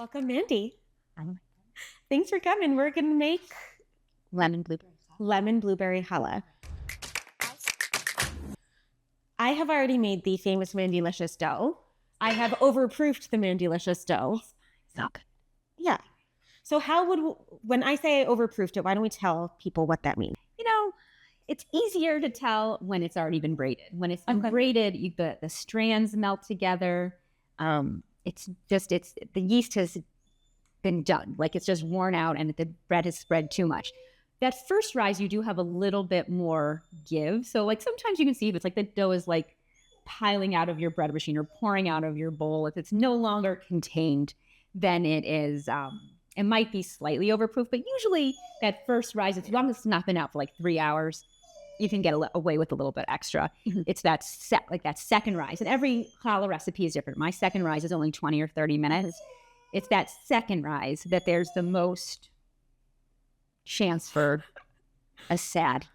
Welcome, Mandy. Thanks for coming. We're going to make lemon blueberry challah. I have already made the famous Mandylicious dough. I have overproofed the Mandylicious dough. So good. Yeah. So when I say I overproofed it, why don't we tell people what that means? You know, it's easier to tell when it's already been braided. When it's been braided, the strands melt together. The yeast has been done. Like it's just worn out and the bread has spread too much. That first rise, you do have a little bit more give. So like sometimes you can see if it's like the dough is like piling out of your bread machine or pouring out of your bowl. If it's no longer contained, then it is, it might be slightly overproof, but usually that first rise, as long as it's not been out for like 3 hours, you can get away with a little bit extra. Mm-hmm. It's that second rise. And every challah recipe is different. My second rise is only 20 or 30 minutes. It's that second rise that there's the most chance for a sad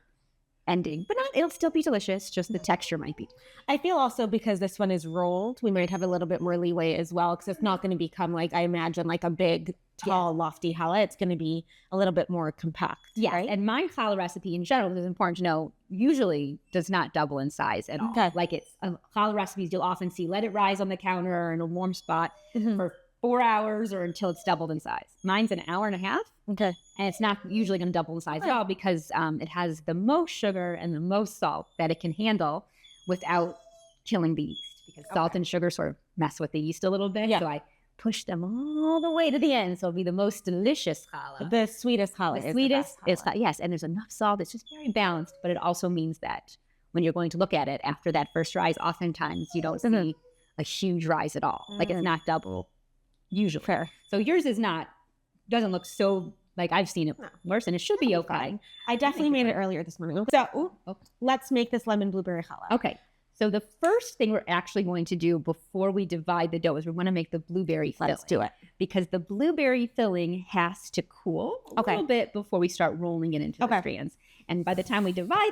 ending, but it'll still be delicious. Just the texture might be. I feel also because this one is rolled, we might have a little bit more leeway as well, because it's not going to become like, I imagine, like a big, tall, lofty challah. It's going to be a little bit more compact. Yeah, right? And my challah recipe in general, it's important to know, usually does not double in size at all. Okay. Like it's challah recipes, you'll often see let it rise on the counter or in a warm spot for 4 hours or until it's doubled in size. Mine's an hour and a half. Okay. And it's not usually going to double in size at all because it has the most sugar and the most salt that it can handle without killing the yeast. Because salt and sugar sort of mess with the yeast a little bit. Yeah. So I push them all the way to the end. So it'll be the most delicious challah. The sweetest challah. The sweetest is, yes. And there's enough salt. It's just very balanced. But it also means that when you're going to look at it after that first rise, oftentimes you don't see a huge rise at all. Like it's not double. Usually. Fair. So yours doesn't look so, like I've seen it worse, and it should be okay. I definitely made it earlier this morning. So let's make this lemon blueberry challah. Okay. So the first thing we're actually going to do before we divide the dough is we want to make the blueberry filling. Let's do it. Because the blueberry filling has to cool a little bit before we start rolling it into the strands. And by the time we divide,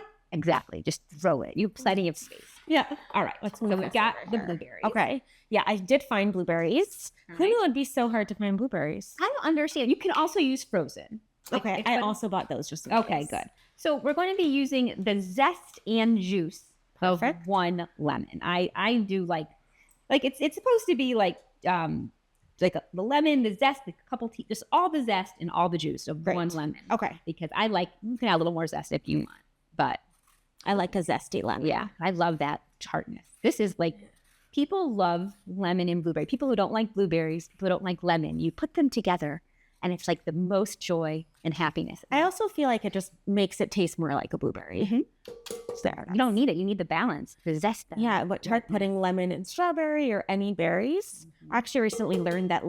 just throw it. You have plenty of space. Yeah. All right. So we got the blueberries. Okay. Yeah, I did find blueberries. Who knew it'd be so hard to find blueberries? I don't understand. You can also use frozen. Okay. I also bought those just in case. Okay, good. So we're going to be using the zest and juice of one lemon. I do like it's supposed to be like the lemon, the zest, a couple just all the zest and all the juice of one lemon. Okay. Because you can add a little more zest if you want, but I like a zesty lemon. Yeah, I love that tartness. This is like, people love lemon and blueberry. People who don't like blueberries, people who don't like lemon, you put them together and it's like the most joy and happiness. I also feel like it just makes it taste more like a blueberry. Mm-hmm. You don't need it. You need the balance, the zest. Yeah, but try putting lemon and strawberry or any berries. I actually recently learned that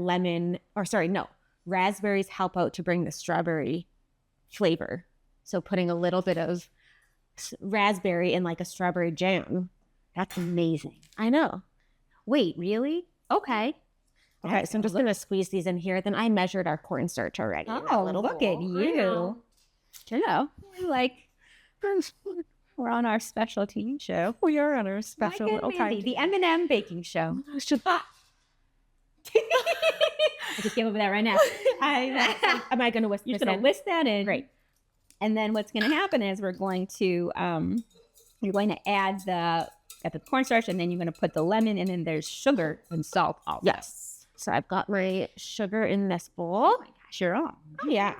raspberries help out to bring the strawberry flavor. So putting a little bit of raspberry in like a strawberry jam. That's amazing. I know. Wait, really? Okay. Okay, so I'm just going to squeeze these in here. Then I measured our cornstarch already. Oh, look at you. We're on our special TV show. We are on our special little time. The M&M baking show. I just came up with that right now. Am I going to whisk this in? You're going to whisk that in. Great. And then what's going to happen is you're going to add the cornstarch, and then you're going to put the lemon, and then there's sugar and salt also. Yes. So I've got my sugar in this bowl. Oh my gosh, you're on. Oh, yeah.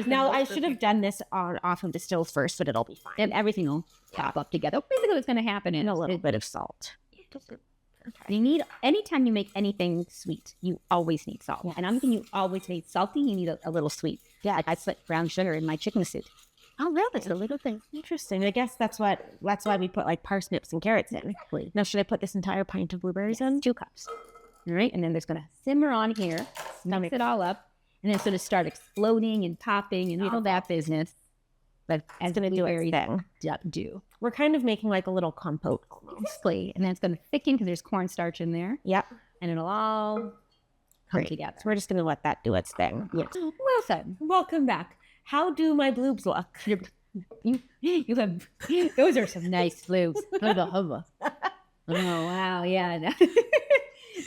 Now I should have done this off of the stove first, but it'll be fine. And everything will pop up together. Basically what's going to happen is a little bit of salt. Okay. Anytime you make anything sweet, you always need salt. Yes. And I'm thinking you always need salty, you need a little sweet. Yeah, like I put brown sugar in my chicken soup. Oh, really? It's a little thing. Interesting. I guess that's why we put like parsnips and carrots in. Exactly. Now, should I put this entire pint of blueberries in? 2 cups. All right. And then there's going to simmer on here, mix it all up, and then it's going to start exploding and popping and all that business. But it's going to do its thing. Do. We're kind of making like a little compote almost. Exactly. And then it's going to thicken because there's cornstarch in there. Yep. And it'll all come together. So we're just going to let that do its thing. Yes. Well said. Welcome back. How do my bloobs look? You have, those are some nice bloobs. Oh, wow. Yeah.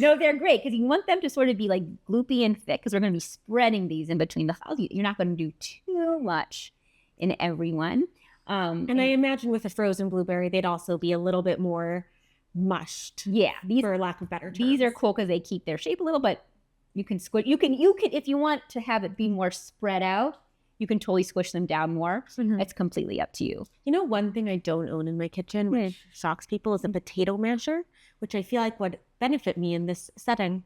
No, they're great because you want them to sort of be like gloopy and thick because we're going to be spreading these in between the challah. You're not going to do too much in every one. And I imagine with a frozen blueberry, they'd also be a little bit more mushed. Yeah, for lack of better terms. These are cool because they keep their shape a little, but you can squish. You can if you want to have it be more spread out, you can totally squish them down more. It's completely up to you. You know, one thing I don't own in my kitchen, which shocks people, is a potato masher, which I feel like would benefit me in this setting.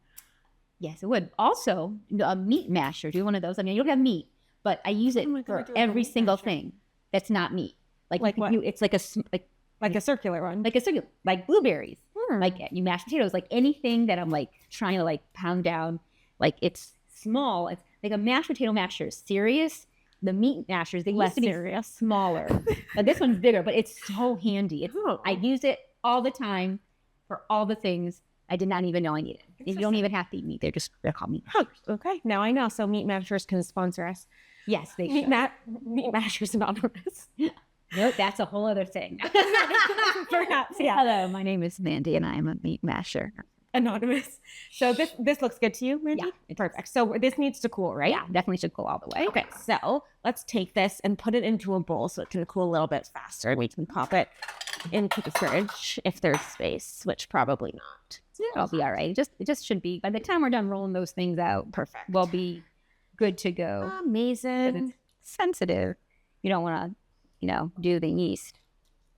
Yes, it would. Also, a meat masher. Do one of those. I mean, you don't have meat, but I use it for every single thing that's not meat. Like what? It's like a circular one, like blueberries. Like you mash potatoes, like anything that I'm like trying to like pound down, like it's small. It's like a mashed potato masher is serious. The meat mashers, they used to be smaller. But this one's bigger, but it's so handy. I use it all the time for all the things I did not even know I needed. You don't even have to eat meat. They're called meat mashers. Okay, now I know. So meat mashers can sponsor us. Yes, they should. Meat mashers anonymous. Nope, that's a whole other thing. Perhaps, yeah. Hello, my name is Mandy, and I am a meat masher. Anonymous. So this looks good to you, Mandy? Yeah, perfect. So this needs to cool, right? Yeah, definitely should cool all the way. Okay, so let's take this and put it into a bowl so it can cool a little bit faster, and we can pop it into the fridge if there's space, which probably not. It'll be all right. It just should be. By the time we're done rolling those things out, perfect. We'll be good to go. Amazing. It's sensitive. You don't want to, do the yeast.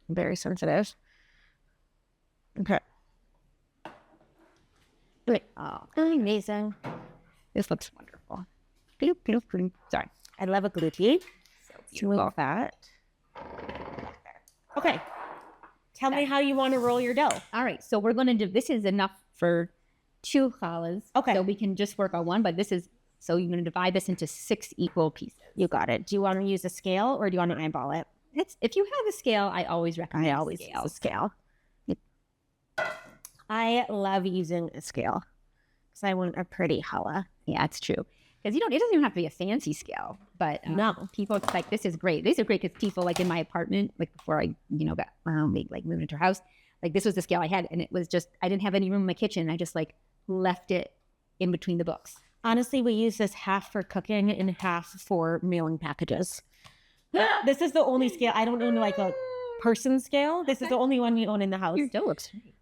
Very sensitive. Okay. Wait. Oh, amazing. This looks wonderful. Sorry. I love a gluten. So beautiful. Like that. Okay. Tell me how you want to roll your dough. All right. So we're going to do, this is enough for 2 challahs. Okay. So we can just work on one, but so you're going to divide this into 6 equal pieces. You got it. Do you want to use a scale or do you want to eyeball it? If you have a scale, I always recommend use a scale. I love using a scale because I want a pretty challah. Yeah, it's true. Because it doesn't even have to be a fancy scale, but no, people it's like, this is great. These are great because people like in my apartment, like before I, got moved into her house, like this was the scale I had, and it was just I didn't have any room in my kitchen. I just like left it in between the books. Honestly, we use this half for cooking and half for mailing packages. This is the only scale. I don't own like a person scale. This is the only one we own in the house. Your dough looks great.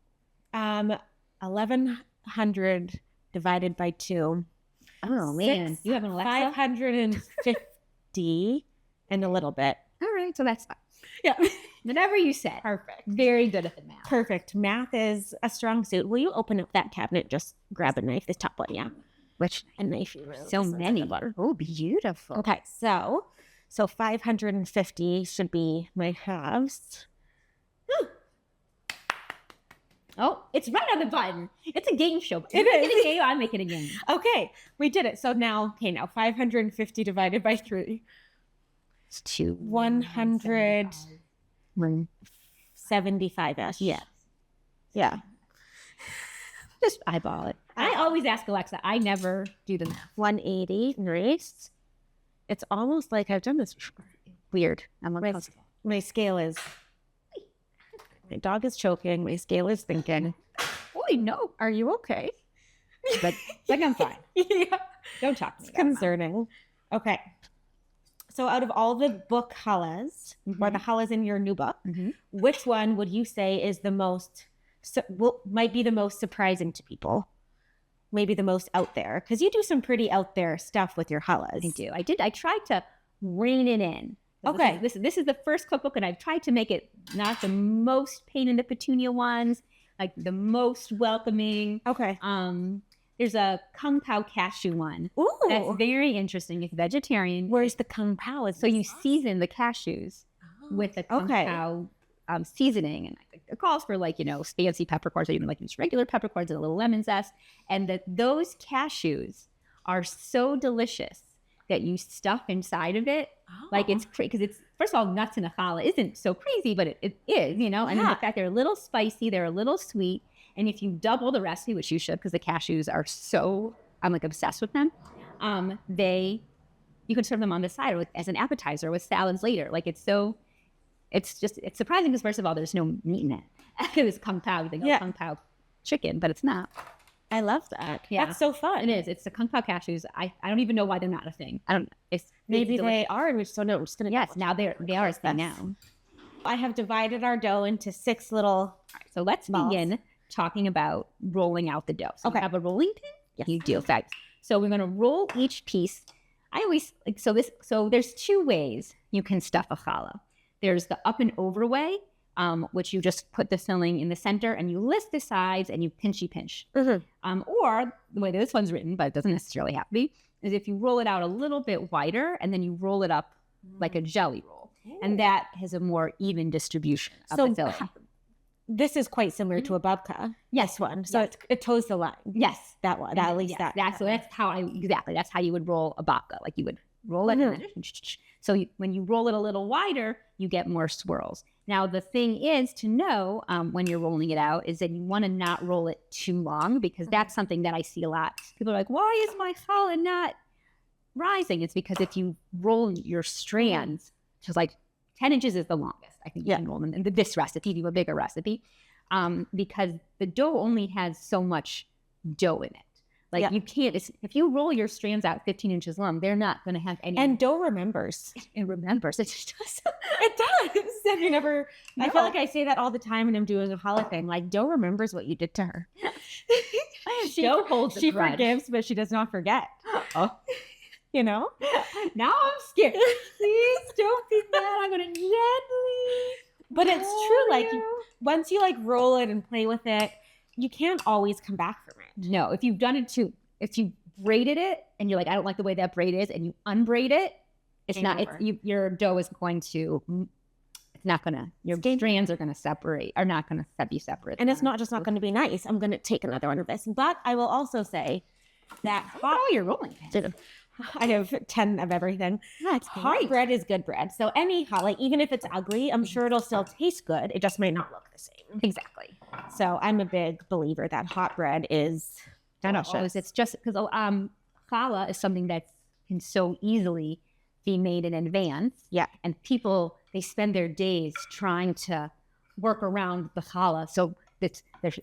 1,100 divided by 2. Oh man, you have an Alexa? 550 and a little bit. All right, so that's fine. Yeah. Whatever you said. Perfect. Very good at the math. Perfect. Math is a strong suit. Will you open up that cabinet? Just grab a knife. This top one, yeah. Which a knife? So many. Oh, beautiful. Okay, so 550 should be my halves. Oh, it's right on the button. It's a game show. It is. A game, I make it a game. Okay, we did it. So now 550 divided by 3. It's 2. 175-ish. Yeah. Yeah. Just eyeball it. I always ask Alexa. I never do the math. 180. Nice. It's almost like I've done this before. Weird. My scale is... My dog is choking. My scale is thinking. Holy no. Are you okay? But I'm fine. Yeah. Don't talk to me. It's concerning. Okay. So out of all the book challahs, or the challahs in your new book, which one would you say is the most, might be the most surprising to people? Maybe the most out there? Because you do some pretty out there stuff with your challahs. I do. I tried to rein it in. Okay. This is the first cookbook, and I've tried to make it not the most pain in the petunia ones, like the most welcoming. Okay. There's a kung pao cashew one. Ooh. That's very interesting. It's vegetarian. Where's the kung pao? So you season the cashews with the kung pao seasoning, and it calls for fancy peppercorns, or even just regular peppercorns and a little lemon zest. And those cashews are so delicious that you stuff inside of it. Like it's crazy because it's, first of all, nuts in a challah isn't so crazy, but it is, and then the fact they're a little spicy, they're a little sweet. And if you double the recipe, which you should, because the cashews are so, I'm obsessed with them. You can serve them on the side as an appetizer with salads later. It's surprising because first of all, there's no meat in it. It was kung pao, you think, kung pao chicken, but it's not. I love that. Yeah. That's so fun. It is. It's the kung pao cashews. I don't even know why they're not a thing. I don't. Maybe it's they are, and we just don't know. We're just gonna. Yes, now they are a thing now. I have divided our dough into 6 little. All right, so let's balls. begin talking about rolling out the dough. So Okay. you have a rolling pin. Yes. You do. Fact. So we're gonna roll each piece. I always like so there's 2 ways you can stuff a challah. There's the up and over way, which you just put the filling in the center and you lift the sides and you pinchy pinch. Mm-hmm. Or the way that this one's written, but it doesn't necessarily have to be, is if you roll it out a little bit wider and then you roll it up like a jelly roll. And that has a more even distribution of the filling. This is quite similar to a babka. Yes, one. So yes. it toes the line. Yes, That one. At least yes, that. So that's how that's how you would roll a babka. Like you would roll it. Mhm. So when you roll it a little wider, you get more swirls. Now the thing is to know when you're rolling it out is that you want to not roll it too long, because that's something that I see a lot. People are like, "Why is my challah not rising?" It's because if you roll your strands, just like 10 inches is the longest I think you can roll them in this recipe, do a bigger recipe, because the dough only has so much dough in it. Like you can't, if you roll your strands out 15 inches long, they're not going to have any. And dough remembers. It remembers. It just does. It does. Have you never? No. I feel like I say that all the time when I'm doing a challah thing. Like, dough remembers what you did to her. Dough holds She a grudge. forgives, but she does not forget. Oh. You know? Now I'm scared. Please don't be mad. I'm going to gently. But it's true. Like, you. once you like roll it and play with it, you can't always come back from it. No, if you've done it if you braided it and you're like, I don't like the way that braid is, and you unbraid it, it's Game not, over. your dough is going to, it's not going to, your strands are going to separate, are not going to be separate. And it's not just not going to be nice. I'm going to take another one of this. But I will also say that Oh, you're rolling pins. I have 10 of everything. That's Hot great. bread is good bread. So any challah, even if it's ugly, I'm sure it'll still taste good. It just might not look the same. Exactly. So I'm a big believer that hot bread is delicious. It's just because challah is something that can so easily be made in advance. Yeah. And people, they spend their days trying to work around the challah. So their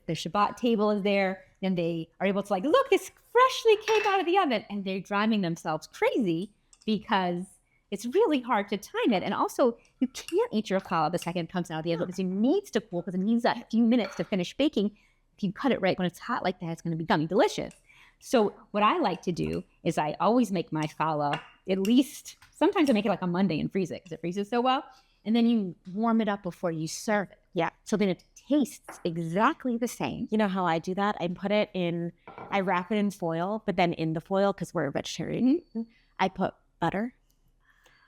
Shabbat table is there, and they are able to like, look, this freshly came out of the oven, and they're driving themselves crazy because it's really hard to time it. And also, you can't eat your challah the second it comes out of the oven because it needs to cool, because it needs that few minutes to finish baking. If you cut it right when it's hot like that, it's going to become delicious. So what I like to do is I always make my challah, at least, sometimes I make it like on Monday and freeze it because it freezes so well. And then you warm it up before you serve it. Yeah. So then it tastes exactly the same. You know how I do that? I wrap it in foil, but then in the foil, because we're a vegetarian, I put butter,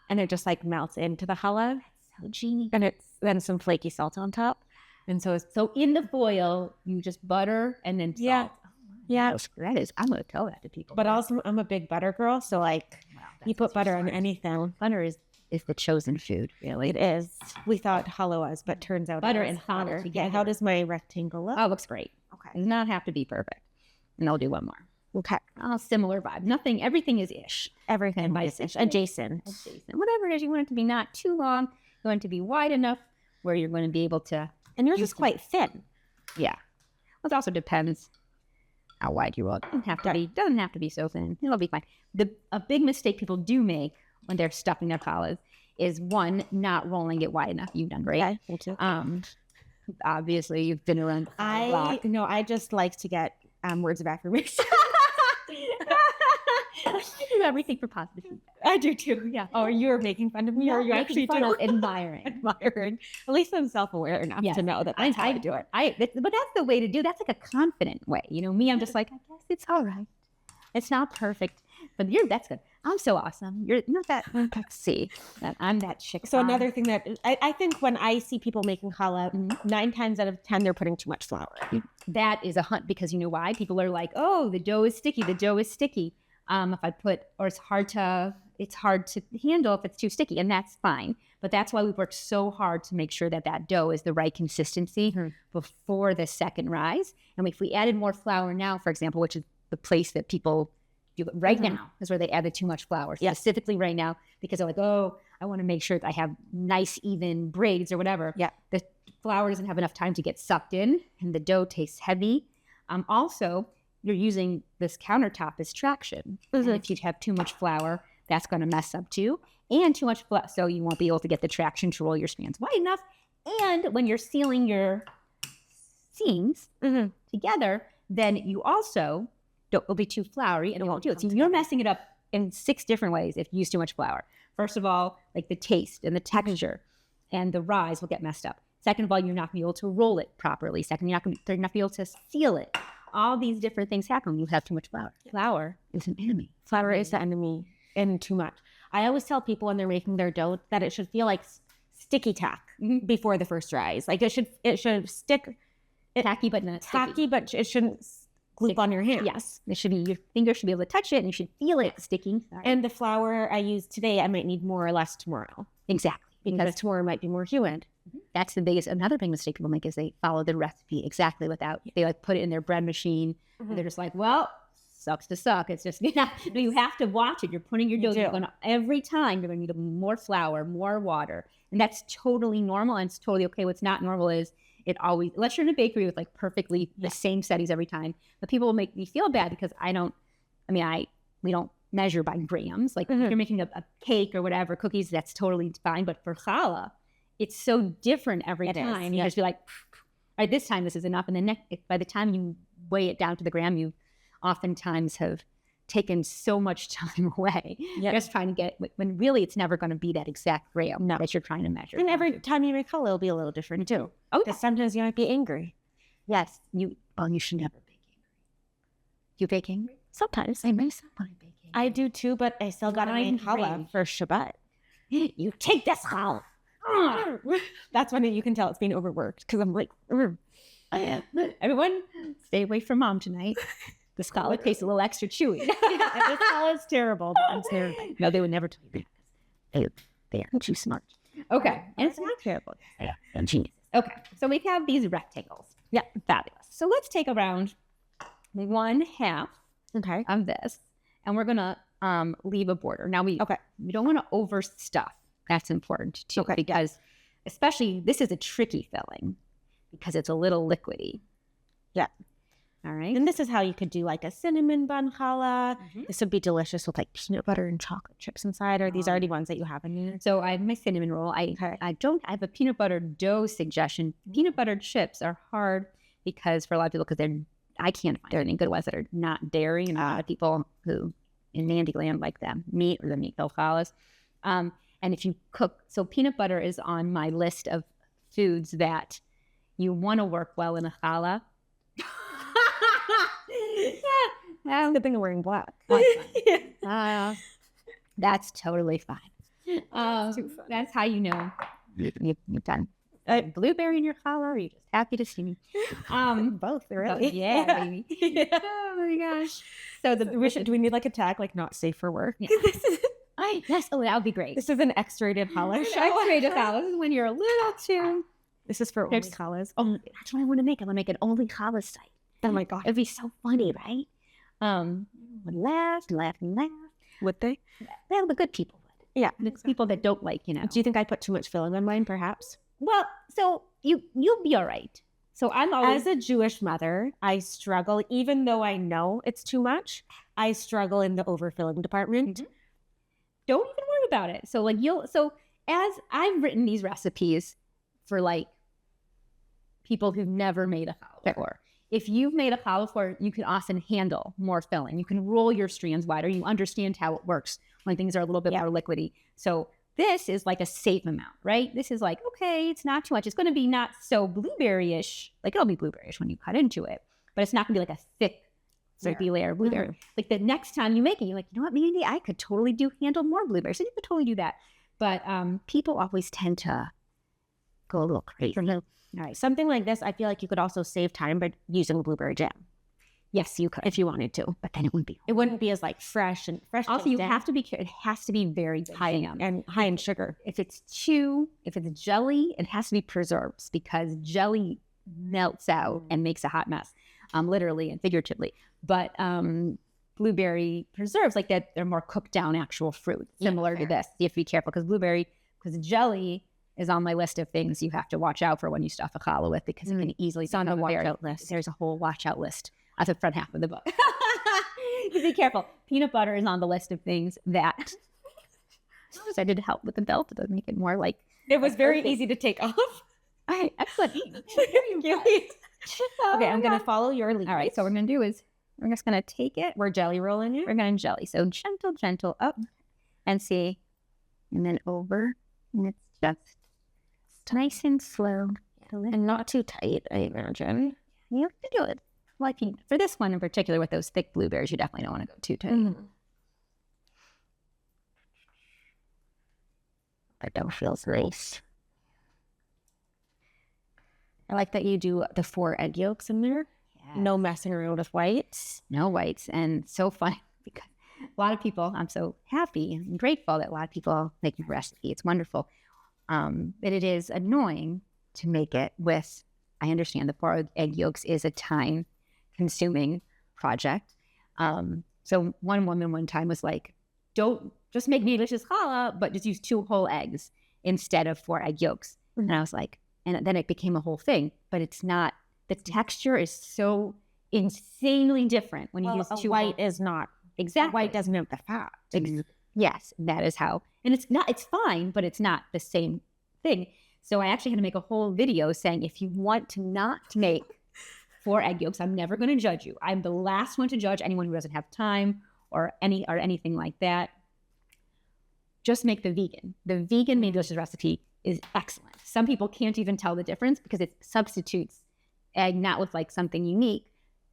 and it just like melts into the challah. So genius. And it's then some flaky salt on top. And so in the foil, you just butter and then salt. Yeah. Yeah. That is, I'm going to tell that to people. But also, I'm a big butter girl. So like, you put butter on anything. Butter is the chosen food, really. It is. We thought challah was, but turns out Butter it and is challah butter. together. Yeah. How does my rectangle look? Oh, it looks great. Okay. It does not have to be perfect. And I'll do one more. Okay. Oh, similar vibe. Everything is ish. Everything And by is adjacent. Whatever it is, you want it to be not too long. You want it to be wide enough where you're going to be able to. And yours is quite thin. Yeah. Well, it also depends how wide you roll. It doesn't have to be so thin. It'll be fine. A big mistake people do make when they're stuffing their challahs is, one, not rolling it wide enough. You've done great. Okay, thank you. Obviously you've been around the block. I just like to get words of affirmation. I do everything for positive feedback. I do too. Yeah. Oh, you're making fun of me, or you actually fun do? of admiring. Admiring. At least I'm self-aware enough to know that that's how I do it. But that's the way to do. That's like a confident way. You know, me, I'm just like, I guess it's all right. It's not perfect, but that's good. I'm so awesome. You're not that. Let's see, that I'm that chick. So another thing that I think when I see people making challah, 9 times out of 10 they're putting too much flour. That is a hunt, because you know why? People are like, oh, the dough is sticky. The dough is sticky. If I put, or it's hard to handle if it's too sticky, and that's fine. But that's why we've worked so hard to make sure that dough is the right consistency before the second rise. And if we added more flour now, for example, which is the place that people do it right now, is where they added too much flour, specifically right now, because they're like, oh, I want to make sure that I have nice, even braids or whatever. Yeah. The flour doesn't have enough time to get sucked in, and the dough tastes heavy. Also, you're using this countertop as traction. And if you have too much flour, that's going to mess up too. And too much flour, so you won't be able to get the traction to roll your strands wide enough. And when you're sealing your seams together, then you also it'll be too floury and it won't do it. So you're messing it up in 6 different ways if you use too much flour. First of all, like the taste and the texture and the rise will get messed up. Second of all, you're not going to be able to roll it properly. Second, you're not going to be able to seal it. All these different things happen when you have too much flour. Flour is an enemy. Flour is the enemy, and too much. I always tell people when they're making their dough that it should feel like sticky tack before the first rise. Like it should stick. Tacky, but not sticky. But it shouldn't glue on your hand. Yes, it should be. Your finger should be able to touch it, and you should feel it sticking. And the flour I use today, I might need more or less tomorrow. Exactly, because tomorrow might be more humid. That's the biggest. Another big mistake people make is they follow the recipe exactly without. They like put it in their bread machine. And they're just like, well, sucks to suck. It's just you have to watch it. You're putting your dough. Every time you're going to need more flour, more water, and that's totally normal and it's totally okay. What's not normal is it always, unless you're in a bakery with like perfectly the same settings every time, but people will make me feel bad because we don't measure by grams. Like if you're making a cake or whatever, cookies, that's totally fine. But for challah, it's so different every time. You just be like, all right, this time this is enough. And then by the time you weigh it down to the gram, you oftentimes have taken so much time away just trying to get, when really it's never going to be that exact gram that you're trying to measure. And every time you make challah, it'll be a little different too. Oh, because sometimes you might be angry. Yes. You should never bake angry. You bake angry? Sometimes. I may sometimes bake angry. I do too, but I still got to make challah for Shabbat. You take this challah. That's when you can tell it's being overworked because I'm like, everyone stay away from mom tonight. The challah tastes a little extra chewy. This challah is terrible. I'm terrible. No, they would never tell you that. They are too smart. Okay. And it's not terrible. Yeah, and genius. Okay. So we have these rectangles. Yeah, fabulous. So let's take around 1/2 of this and we're gonna leave a border. Now we don't want to overstuff. That's important too, because especially this is a tricky filling because it's a little liquidy. Yeah. All right. And this is how you could do like a cinnamon bun challah. This would be delicious with like peanut butter and chocolate chips inside. Or these already ones that you have in here? So I have my cinnamon roll. I have a peanut butter dough suggestion. Peanut butter chips are hard because for a lot of people, because I can't find any good ones that are not dairy. And a lot of people who in Mandyland like them, meat or the meat-filled challahs. And if you cook, so peanut butter is on my list of foods that you want to work well in a challah. Good thing I'm wearing black. That's totally fine. That's how you know you've done blueberry in your challah. Or are you just happy to see me? Both, really. Yeah, baby. Oh my gosh. So do we need like a tag like not safe for work? Yeah. Yes. Oh, that would be great. This is an X-rated challah. X-rated challah. This is when you're a little too. This is for only challahs. Oh, that's what I want to make. I want to make an only challah site. Oh my god, it'd be so funny, right? Would laugh. Would they? Well, the good people would. Yeah, the people that don't like, Do you think I put too much filling on mine? Perhaps. Well, so you'll be all right. So I'm always, as a Jewish mother, I struggle, even though I know it's too much. I struggle in the overfilling department. Don't even worry about it. So as I've written these recipes for like people who've never made a challah before. If you've made a challah before, you can often handle more filling. You can roll your strands wider. You understand how it works when things are a little bit more liquidy. So this is like a safe amount, right? This is like, okay, it's not too much. It's going to be not so blueberry-ish. Like it'll be blueberry-ish when you cut into it, but it's not going to be like a thick, soapy layer of blueberry. Like the next time you make it, you're like, you know what, Mandy, I could totally handle more blueberries. So you could totally do that. But people always tend to go a little crazy. All right, something like this, I feel like you could also save time by using blueberry jam. Yes, you could if you wanted to, but then it wouldn't be. It wouldn't be as like fresh. Also, you have to be. It has to be very high in sugar. If it's jelly, it has to be preserves because jelly melts out and makes a hot mess, literally and figuratively. But blueberry preserves like that, they're more cooked down actual fruit, similar to this. You have to be careful because jelly is on my list of things you have to watch out for when you stuff a challah with because it can easily. It's on the watch out list. There's a whole watch out list That's the front half of the book. Be careful. Peanut butter is on the list of things that I decided to help with the belt to make it more like. It was very easy to take off. All right, excellent. Okay, I'm going to follow your lead. All right, so what we're going to do is we're just going to take it. We're jelly rolling it. We're going to jelly. So gentle up and see. And then over. And it's just nice and slow. And not too tight, I imagine. You have to do it. Like for this one in particular with those thick blueberries, you definitely don't want to go too tight. Mm-hmm. That dough feels nice. I like that you do the 4 egg yolks in there. Yeah. No messing around with whites. No whites. And so fun because a lot of people, I'm so happy and grateful that a lot of people make the recipe. It's wonderful. But it is annoying to make it with, I understand the 4 egg yolks is a time-consuming project. So one woman one time was like, don't just make Mandylicious challah, but just use 2 whole eggs instead of 4 egg yolks. Mm-hmm. And I was like, and then it became a whole thing, but it's not, the texture is so insanely different when you use 2 white is not. Exactly. White doesn't have the fat. Yes, that is how. And it's fine, but it's not the same thing. So I actually had to make a whole video saying, if you want to not make 4 egg yolks, I'm never going to judge you. I'm the last one to judge anyone who doesn't have time or anything like that. Just make the vegan. The vegan Mandylicious recipe is excellent. Some people can't even tell the difference because it substitutes egg not with like something unique.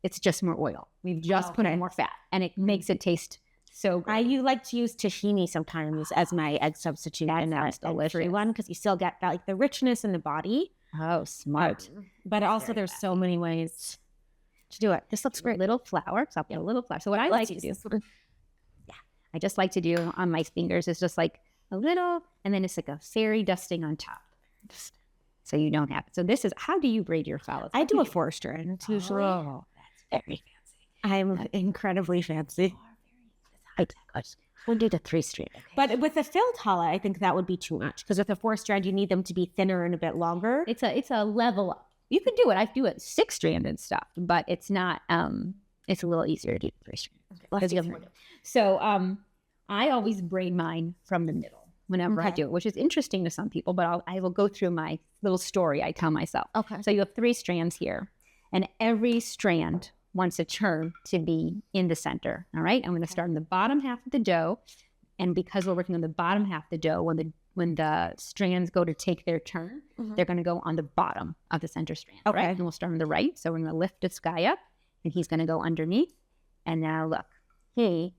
It's just more oil. We've just put in more fat, and it makes it taste so good. I like to use tahini sometimes as my egg substitute. That's delicious. One because you still get that like the richness in the body. Oh, smart. But also there's so many ways to do it. This looks great. Little flour. So I'll put a little flour. So what I like to do, I just like to do on my fingers is just like a little, and then it's like a fairy dusting on top. Just so you don't have it. So this is, how do you braid your phallus? I do a 4-strand usually. Oh, that's very fancy. I'm incredibly fancy. We'll do the 3-strand. Okay. But with a filled challah, I think that would be too much because with a 4-strand, you need them to be thinner and a bit longer. It's a level up. You can do it. I do it 6-stranded stuff, but it's not. It's a little easier to do 3-strand. So I always braid mine from the middle whenever I do it, which is interesting to some people. But I will go through my little story I tell myself. Okay. So you have 3 strands here, and every strand wants a turn to be in the center. All right. I'm going to start in the bottom half of the dough. And because we're working on the bottom half of the dough, when the strands go to take their turn, they're going to go on the bottom of the center strand. Okay. Right? And we'll start on the right. So we're going to lift this guy up, and he's going to go underneath. And now look, he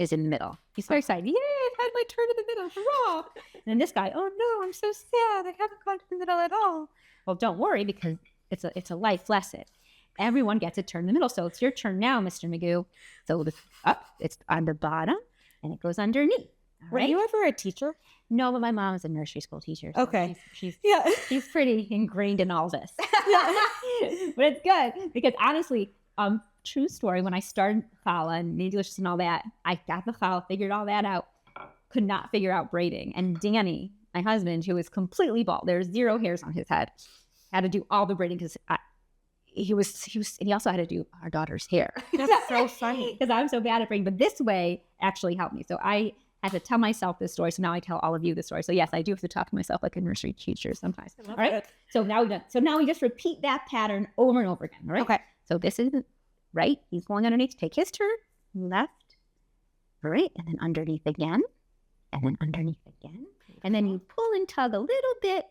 is in the middle. He's very excited. Yay, I've had my turn in the middle. Hurrah. And then this guy, oh no, I'm so sad. I haven't gone to the middle at all. Well, don't worry, because it's a life lesson. Everyone gets a turn in the middle. So it's your turn now, Mr. Magoo. So it's on the bottom, and it goes underneath. Were you ever a teacher? No, but my mom is a nursery school teacher. So Okay. She's Yeah. pretty ingrained in all this. But it's good because honestly, true story, when I started challah and Mandylicious and all that, I got the challah, figured all that out, could not figure out braiding. And Danny, my husband, who is completely bald, there's 0 hairs on his head, had to do all the braiding because he also had to do our daughter's hair. That's so funny. Because I'm so bad at braiding. But this way actually helped me. So I had to tell myself this story. So now I tell all of you this story. So yes, I do have to talk to myself like a nursery teacher sometimes. All right. So now we're done. So now we just repeat that pattern over and over again. All right. Okay. So this is right. He's going underneath. Take his turn. Left. Right. And then underneath again. And then underneath again. And then you pull and tug a little bit.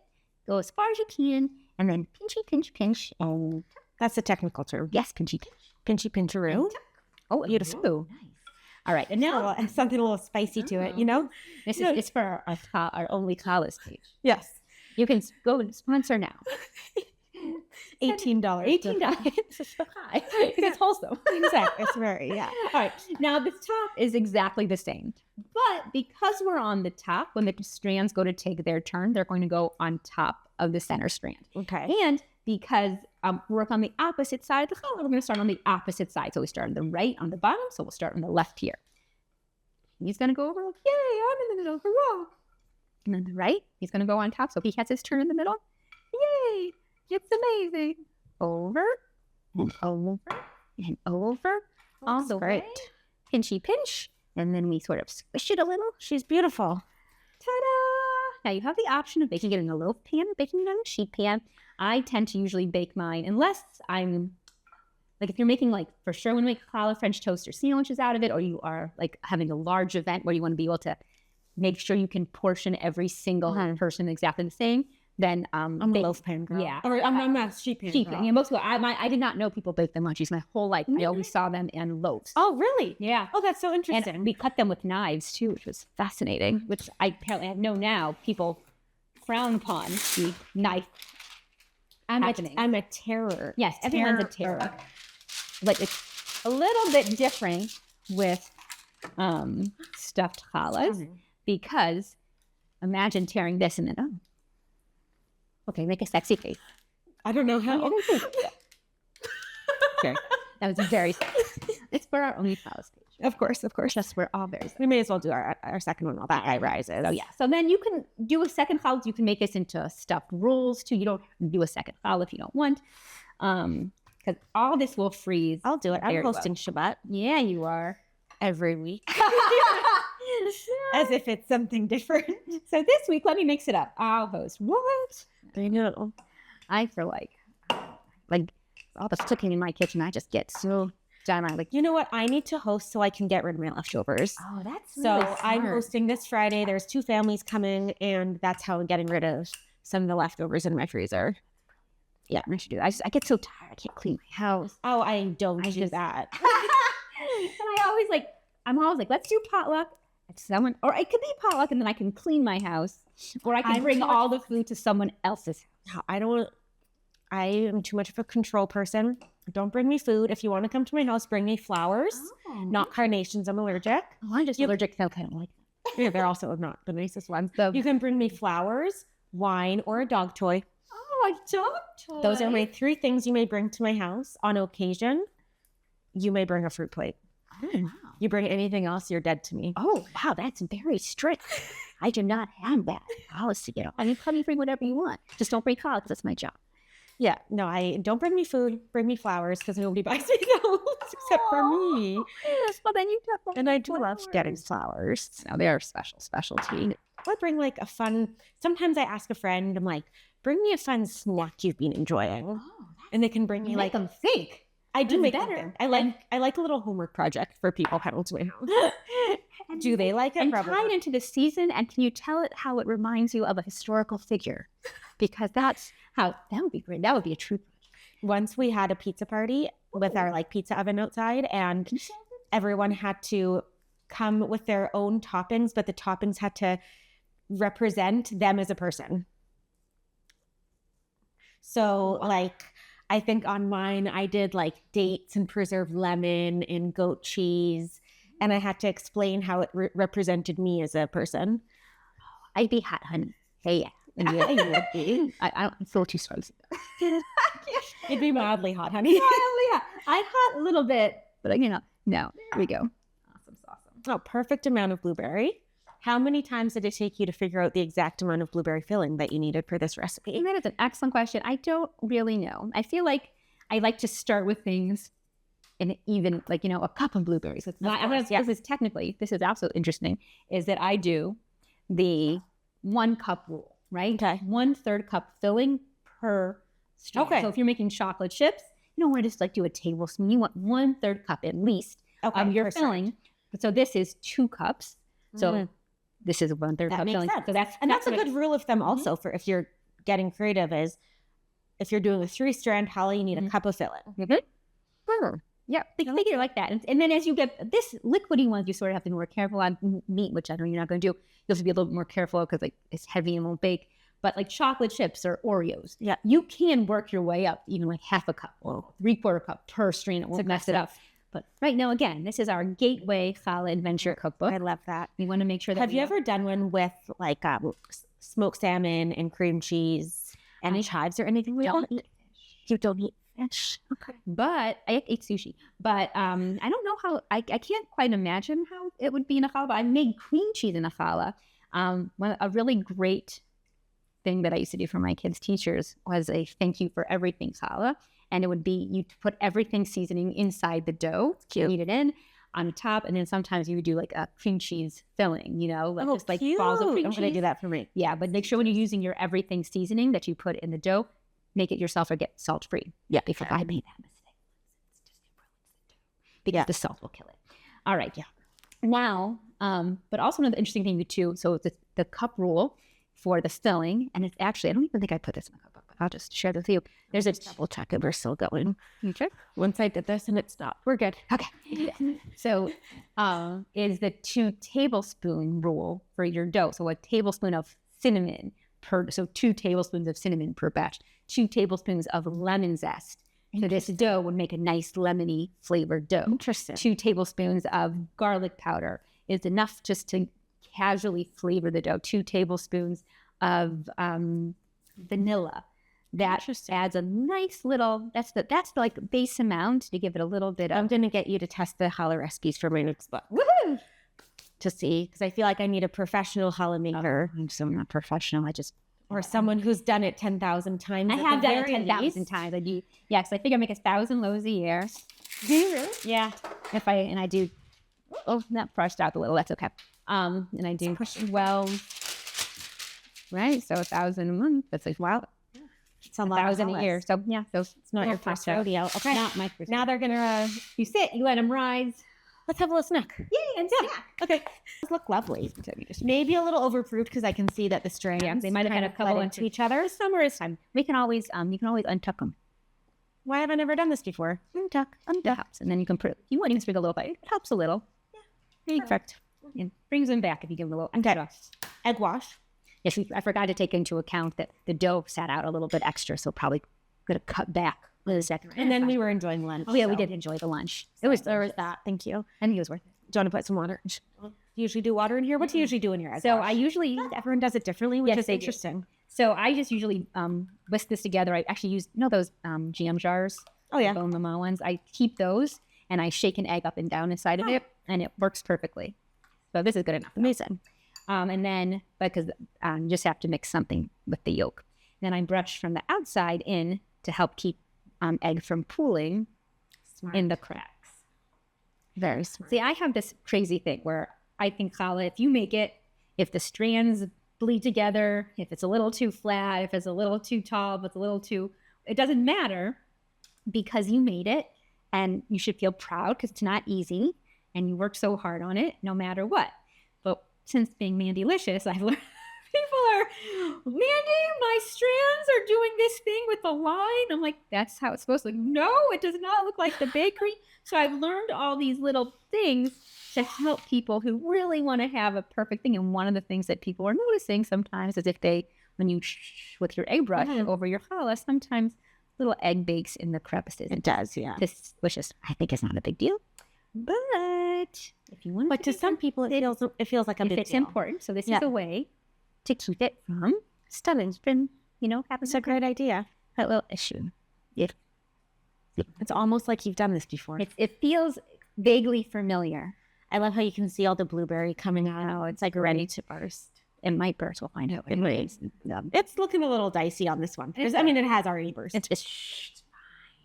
Go as far as you can. And then pinchy, pinch, pinch. And That's a technical term. yes, pinchy, pinch. Pinchy pincheroo. Oh, Beautiful. Ooh, nice. All right. And now Something a little spicy to it, you know? this is it's for our only challah page. Yes. You can go and sponsor now. $18. $18. It's so high. It's wholesome. Exactly. It's very, yeah. All right. Now the top is exactly the same. But because we're on the top, when the strands go to take their turn, they're going to go on top of the center strand. Okay. And because we work on the opposite side of the challah, we're going to start on the opposite side. So we start on the right on the bottom. So we'll start on the left here. He's going to go over like, yay, I'm in the middle. Hurrah. And then the right, he's going to go on top. So he has his turn in the middle. Yay. It's amazing. Over and over and over, all the way. Pinchy pinch. And then we sort of squish it a little. She's beautiful. Ta-da! Now you have the option of baking it in a loaf pan or baking it in a sheet pan. I tend to usually bake mine unless I'm like, if you're making like, for sure, when you make challah French toast or sandwiches out of it, or you are like having a large event where you want to be able to make sure you can portion every single person exactly the same, then I'm a loaf pan girl. Yeah. Or I'm a sheet pan girl. Yeah, most people, I did not know people bake them munchies my whole life. I always saw them in loaves. Oh, really? Yeah. Oh, that's so interesting. And we cut them with knives too, which was fascinating, which I apparently know now people frown upon the knife happening. I'm a terror. Yes, everyone's a terror. But it's a little bit different with stuffed challahs because imagine tearing this and then, oh, okay, make a sexy face. I don't know how. Okay. That was very sexy. It's for our only palace page. Of course. Just we're all very We may as well do our second one while that eye rises. So yeah. So then you can do a second challah. You can make this into stuffed rolls too. You don't have to do a second challah if you don't want. Because all this will freeze. I'll do it. I'm very hosting Shabbat Yeah, you are. every week. As if it's something different. So this week, let me mix it up. I'll host. What? I know. I feel like all the cooking in my kitchen, I just get so done. You know what? I need to host so I can get rid of my leftovers. Oh, that's so I'm hosting this Friday. There's 2 families coming, and that's how I'm getting rid of some of the leftovers in my freezer. Yeah, I should do that. I get so tired. I can't clean my house. Oh, I don't do that. And I'm always like, let's do potluck. Or it could be potluck, and then I can clean my house, or I can bring all the food to someone else's house. I am too much of a control person. Don't bring me food. If you want to come to my house, bring me flowers, not carnations. I'm allergic. Oh, I'm just allergic to them. I don't like them. Yeah, they're also not the nicest ones. So, you can bring me flowers, wine, or a dog toy. Oh, a dog toy. Those are my 3 things you may bring to my house. On occasion, you may bring a fruit plate. Oh, wow. You bring anything else, you're dead to me. Oh, wow, that's very strict. I do not have that policy. I mean, let me bring whatever you want. Just don't bring challah because that's my job. Yeah, no, I don't bring me food. Bring me flowers because nobody buys me those except for me. Yes, well then you definitely. And I do love getting flowers. No, they are specialty. I bring like a fun. Sometimes I ask a friend. I'm like, bring me a fun snack you've been enjoying, and they can bring me make them think. I do make better. them think. I like a little homework project for people coming to my house. Do they like it? And Probably. tie it into the season, and can you tell it how it reminds you of a historical figure? Because that's how that would be great. That would be a true. Once we had a pizza party with our pizza oven outside, and everyone had to come with their own toppings, but the toppings had to represent them as a person. So I think on mine, I did dates and preserved lemon and goat cheese. And I had to explain how it represented me as a person. I'd be hot honey. Hey, yeah. Yeah, you would be. I don't feel too spicy. It'd be mildly hot, honey. Mildly hot. I'd hot a little bit, but no. There we go. Awesome. Oh, perfect amount of blueberry. How many times did it take you to figure out the exact amount of blueberry filling that you needed for this recipe? And that is an excellent question. I don't really know. I feel like I like to start with things in even a cup of blueberries. It's not. This is also interesting. Is that I do the 1 cup rule. Right? Okay. 1/3 cup filling per strain. Okay. So if you're making chocolate chips, you don't want to just do a tablespoon. You want 1/3 cup at least of your filling. So this is 2 cups. So this is 1/3 cup filling. Sense. So that's a good rule of thumb also for if you're getting creative is if you're doing a 3-strand challah, you need a cup of filling. Mm-hmm. Yeah, think it like that. And then as you get this liquidy ones, you sort of have to be more careful on meat, which I know you're not going to do. You have to be a little bit more careful because it's heavy and won't bake. But chocolate chips or Oreos, you can work your way up even half a cup or 3/4 cup per strain. It won't mess it up. But right now, again, this is our Gateway Challah Adventure Cookbook. I love that. We want to make sure that Have you ever done one with smoked salmon and cream cheese and chives or anything? You don't eat fish. Okay. But I ate sushi. But I don't know how, I can't quite imagine how it would be in a challah. But I made cream cheese in a challah. A really great thing that I used to do for my kids' teachers was a thank you for everything challah. and it would be you put everything seasoning inside the dough, knead it in on top, and then sometimes you would do like a cream cheese filling, you know, like just like balls of cream cheese. I'm gonna do that for me. Yeah, but make sure when you're using your everything seasoning that you put in the dough, make it yourself or get salt free. Yeah, because I made that mistake. Because the salt will kill it. All right, yeah. Now, but also another interesting thing too. So the cup rule for the filling, and it's actually, I don't even think I put this in the cookbook, but I'll just share it with you. There's a double check if we're still going. Okay. Once I did this and it stopped, we're good. Okay. So is the 2 tablespoon rule for your dough. So a tablespoon of cinnamon so 2 tablespoons of cinnamon per batch, 2 tablespoons of lemon zest. So this dough would make a nice lemony flavored dough. Interesting. 2 tablespoons of garlic powder is enough just to casually flavor the dough. 2 tablespoons of vanilla. That adds a nice little, that's the like base amount to give it a little bit of. I'm going to get you to test the challah recipes for my next book. Woohoo! To see, because I feel like I need a professional challah maker. I'm not professional. Or someone who's done it 10,000 times. I have done it 10,000 times. Because I think I make 1,000 loaves a year. Do you really? Yeah. I do, not brushed out a little, that's okay. And I do 12, right? So 1,000 a month. That's like, wow. It's a lot. 1,000 a year. So yeah, so it's not your first rodeo. Okay. Not my first. Now they're gonna. You sit, you let them rise. Let's have a little snack. Yay, and snack. Okay. These look lovely. Maybe a little overproofed because I can see that the strands. Yeah, they might have had a couple into each other. Summer is time. We can always, you can always untuck them. Why have I never done this before? Untuck, helps, and then you can put. You want to sprinkle a little bit. It helps a little. Yeah. Perfect. And brings them back if you give them a little. Okay. Egg wash. Yes, I forgot to take into account that the dough sat out a little bit extra, so probably gonna cut back the second. And then we were enjoying lunch. Oh yeah, we did enjoy the lunch. There was that. Thank you. I think it was worth it. Do you want to put some water? Do you usually do water in here? What do you usually do in your egg So wash? I usually everyone does it differently, which is they interesting. do. So I just usually whisk this together. I actually use those jam jars. Oh yeah, bone mama ones. I keep those and I shake an egg up and down inside of it, and it works perfectly. So this is good enough. Amazing. And then because you just have to mix something with the yolk. Then I brush from the outside in to help keep egg from pooling in the cracks. Very smart. See, I have this crazy thing where I think challah, if you make it, if the strands bleed together, if it's a little too flat, if it's a little too tall, if it's a little too, it doesn't matter because you made it, and you should feel proud because it's not easy and you work so hard on it no matter what. But since being Mandylicious, I've learned people are, Mandy, my strands are doing this thing with the line. I'm like, that's how it's supposed to look. No, it does not look like the bakery. So I've learned all these little things to help people who really want to have a perfect thing. And one of the things that people are noticing sometimes is if they, when you with your egg brush over your challah, sometimes little egg bakes in the crevices. It does, yeah. This, which is, I think, is not a big deal. But if you want, but to some people, it feels like a big deal. It's important. So this is a way to keep it from stunning. From it's a great idea. That little issue. It's almost like you've done this before. It feels vaguely familiar. I love how you can see all the blueberry coming out. It's like ready to burst. It might burst. We'll find out. It's looking a little dicey on this one. I mean, it has already burst. It's fine.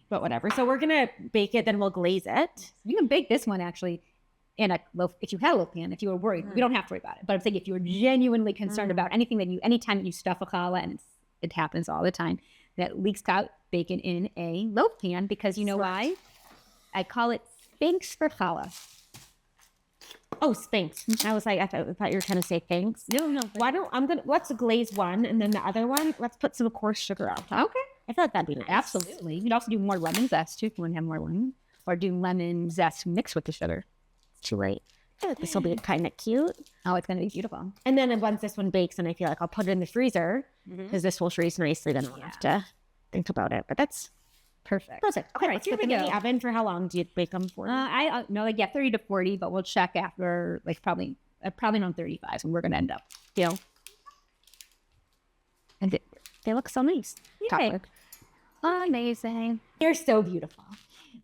But whatever. So we're going to bake it, then we'll glaze it. You can bake this one actually in a loaf. If you had a loaf pan, if you were worried, we don't have to worry about it. But I'm saying if you were genuinely concerned about anything that anytime you stuff a challah, and it happens all the time, that leaks out, bake it in a loaf pan, because you know why? I call it Spanx for challah. Oh, Spanx. I was like, I thought you were trying to say thanks. No. Let's glaze one, and then the other one, let's put some coarse sugar on top. Okay. I feel like that'd be nice. Absolutely. You could also do more lemon zest too if you want to have more lemon, or do lemon zest mixed with the sugar. It's too late. I feel like this will be kind of cute. Oh, it's going to be beautiful. And then once this one bakes, and I feel like I'll put it in the freezer because this will freeze nicely. Then I won't have to think about it. But that's perfect. Okay, let's put them in the oven. For how long do you bake them for? I know, 30 to 40, but we'll check after, probably around 35, and we're going to end up, And they look so nice. Yay. Amazing. They're so beautiful.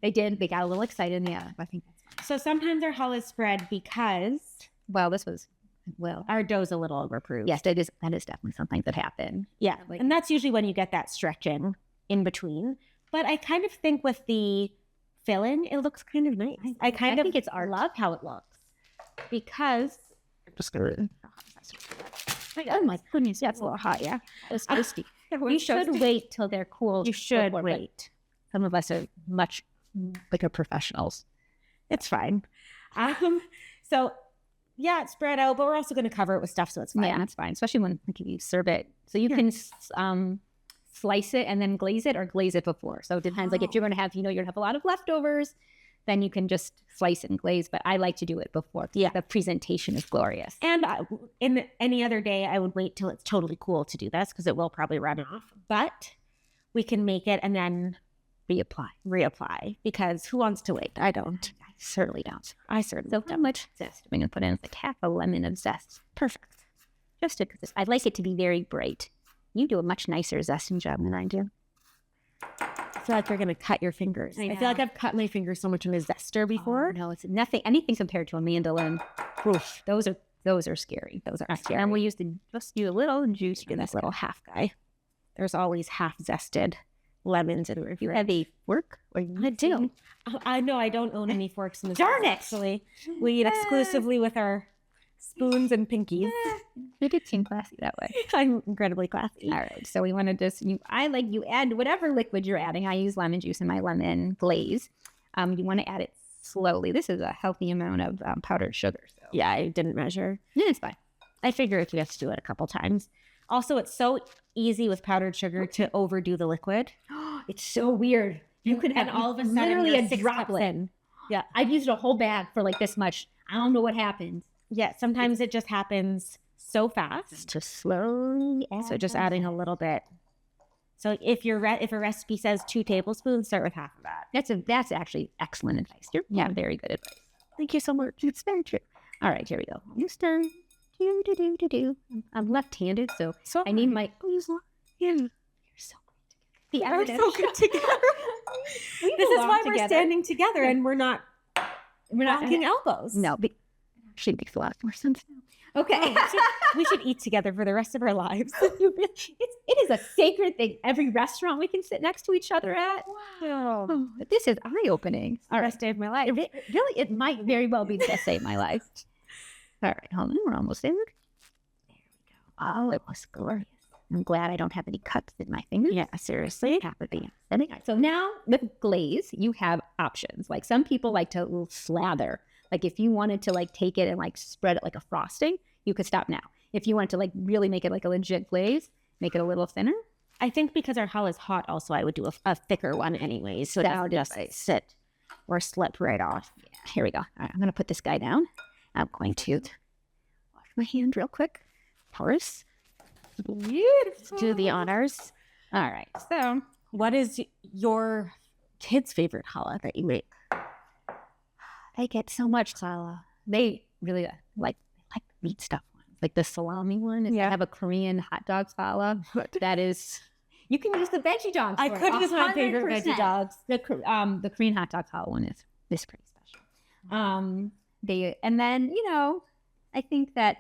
They got a little excited. Yeah, I think that's fine. So sometimes our challah is spread because, our dough's a little overproof. Yes, that is definitely something that happen. Yeah, and that's usually when you get that stretching in between. But I kind of think with the filling, it looks kind of nice. I think it's art. love how it looks because Just gonna. Oh my goodness, that's a little hot. Yeah, it's toasty. You should wait till they're cool. You should before, wait. Some of us are much bigger professionals. It's fine. So yeah, it's spread out, but we're also going to cover it with stuff, so it's fine. Yeah, that's fine, especially when you serve it. So you can slice it and then glaze it, or glaze it before. So it depends. Like if you're going to have, you're going to have a lot of leftovers, then you can just slice it and glaze. But I like to do it before. Yeah, the presentation is glorious. And in any other day, I would wait till it's totally cool to do this because it will probably run off. But we can make it and then reapply because who wants to wait? I don't. I certainly don't. So how much zest I'm going to put in? It's like half a lemon of zest. Perfect. Just because I like it to be very bright. You do a much nicer zesting job than I do. I feel like you're going to cut your fingers. I feel like I've cut my fingers so much in a zester before. Oh, no, it's nothing. Anything compared to a mandolin. Oof, those are scary. Those are scary. And we used to just do a little juice in this little half guy. There's always half zested lemons in you have a fork? I do. I know I don't own any forks in this. Darn it! Actually, we eat exclusively with our spoons and pinkies. You did seem classy that way. I'm incredibly classy. All right, so we want to just you add whatever liquid you're adding. I use lemon juice in my lemon glaze. You want to add it slowly. This is a healthy amount of powdered sugar. So. Yeah, I didn't measure. Yeah, it's fine. I figure if you have to do it a couple times. Also, it's so easy with powdered sugar to overdo the liquid. It's so weird. You could have all of a sudden literally a 6 droplet. in. Yeah, I've used a whole bag for like this much. I don't know what happened. Yeah, sometimes it just happens so fast. Just slowly add. So just adding a little bit. So if a recipe says 2 tablespoons, start with half of that. That's actually excellent advice. You're very good advice. Thank you so much. It's very true. All right, here we go. You stir. Do. I'm left-handed, so I need my. You're so good together. This is why we're standing together and we're not locking elbows. No, actually makes a lot more sense now. Okay, we should eat together for the rest of our lives. It is a sacred thing. Every restaurant we can sit next to each other at. Wow. Oh, this is eye-opening. All right. Best day of my life. It might very well be the best day of my life. All right, hold on. We're almost there. There we go. Oh, it was glorious. I'm glad I don't have any cuts in my fingers. Yeah, seriously. So now with glaze, you have options. Like some people like to slather. Like if you wanted to like take it and like spread it like a frosting, you could stop now. If you want to like really make it like a legit glaze, make it a little thinner. I think because our challah is hot also, I would do a thicker one anyways. So it doesn't just sit or slip right off. Yeah. Here we go. All right, I'm going to put this guy down. I'm going to wash my hand real quick. Taurus. Beautiful. Do the honors. All right. So what is your kids' favorite challah that you make? They get so much challah. They really like the meat stuff ones. Like the salami one. I have a Korean hot dog challah. That is, you can use the veggie dogs. I could use my favorite veggie dogs. The Korean hot dog challah one is pretty special. And then, I think that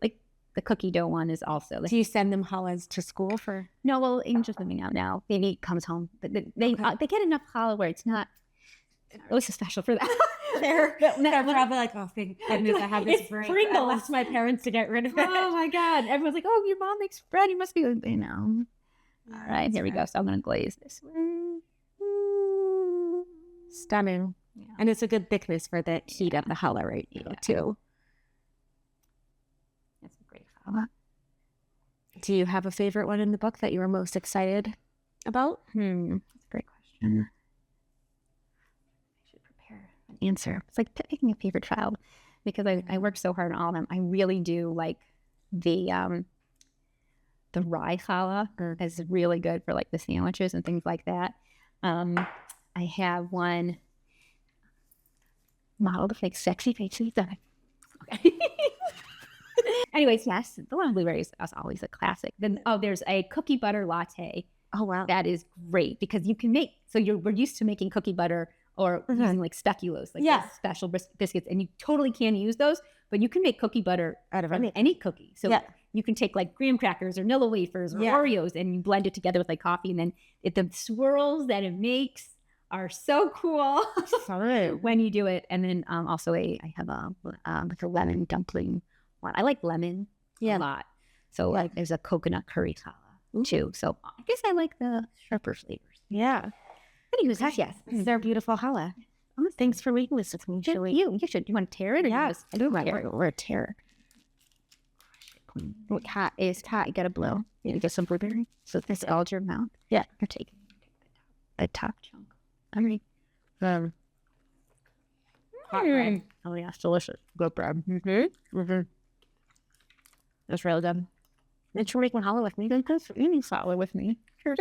like the cookie dough one is also. Do you send them challahs to school for? No, well, Angel's moving out now. Baby comes home, but they get enough challah where it's not. It was so special for them. They're probably like, oh, thank goodness I have this break. I left my parents to get rid of it. Oh my God! Everyone's like, oh, your mom makes bread. You must be, All right, here we go. So I'm gonna glaze this one. Stunning. Yeah. And it's a good thickness for the heat of the challah right now, too. That's a great challah. Do you have a favorite one in the book that you were most excited about? That's a great question. I should prepare an answer. It's like picking a favorite child because I work so hard on all of them. I really do like the rye challah is really good for like the sandwiches and things like that. I have one modeled of like sexy faces. Okay. Anyways, yes, the lemon blueberries is always a classic. Then there's a cookie butter latte. Oh wow, that is great because you can make. So we're used to making cookie butter or using like speculoos, like special biscuits, and you totally can use those. But you can make cookie butter out of any cookie. So you can take like graham crackers or Nilla wafers or Oreos and you blend it together with like coffee, and then the swirls that it makes are so cool when you do it. And then also I have like a lemon dumpling one. I like lemon a lot. So like there's a coconut curry challah too. So I guess I like the sharper flavors. Yeah. Anyways, yes. This is our beautiful challah. Thanks for making this with me, Shelly. You should. You want to tear it? Or Yeah. I do want We're a tear. What cat is cat? You gotta blow. You get some blueberry. So this all your mouth. Yeah. You're taking the top chunk. All right. Oh yeah, it's delicious. Good bread. That's real good. Thanks for making challah with me. Thanks for eating challah with me. Sure.